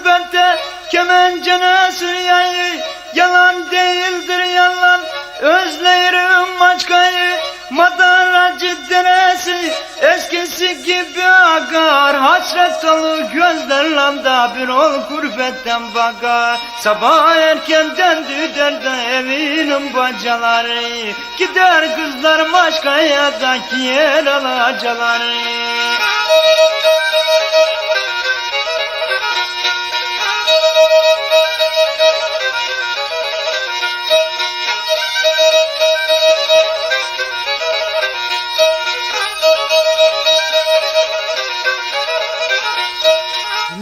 gurbette kemencene süryayı, yalan değildir yalan, özlerim maçkayı. Madaracı deresi eskisi gibi akar, hasret dolu gözlerle da bir ol gurbetten bakar. Sabah erkenden düder de evinin bacaları, gider kızlar maçkaya da yer alacaları.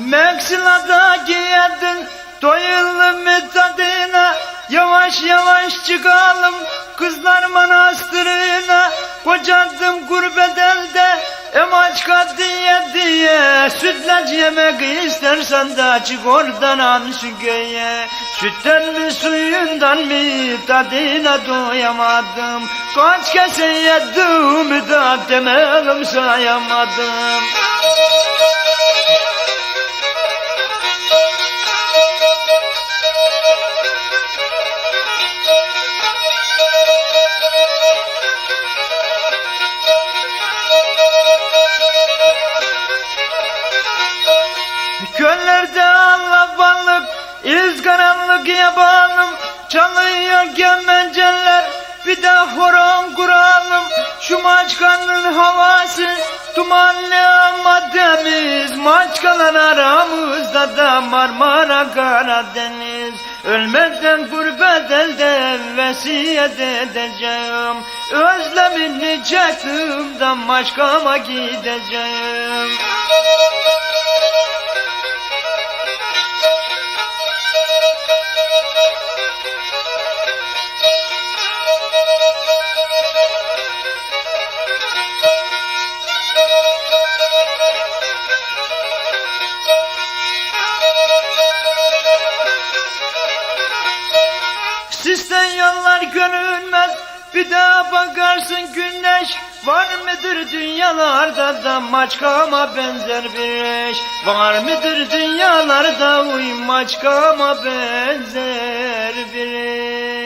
Meksilada giyerdin doyullu mu tadına, yavaş yavaş çıkalım kızlar manastırına. Kocadım gurbet elde emaçka diye, sütlaç yemek istersen de çık oradan Anşüköy'e. Sütten mi suyundan mı tadına doyamadım, kaç kese yedim da demelim sayamadım. Göllerde alabalık, izgaranlık yabalım, çalıyor kemenceler, bir de horon kuralım. Şu maçkanın havası dumanlı ama temiz, maçkalar aramızda da Marmara Karadeniz. Ölmeden gurbet elde vesiyet edeceğim, özlemini çektim da maçkama gideceğim. Sisten yollar görünmez, bir daha bakarsın güneş. Var mıdır dünyalarda da maçkama benzer bir eş? Var mıdır dünyalarda uy maçkama benzer bir eş?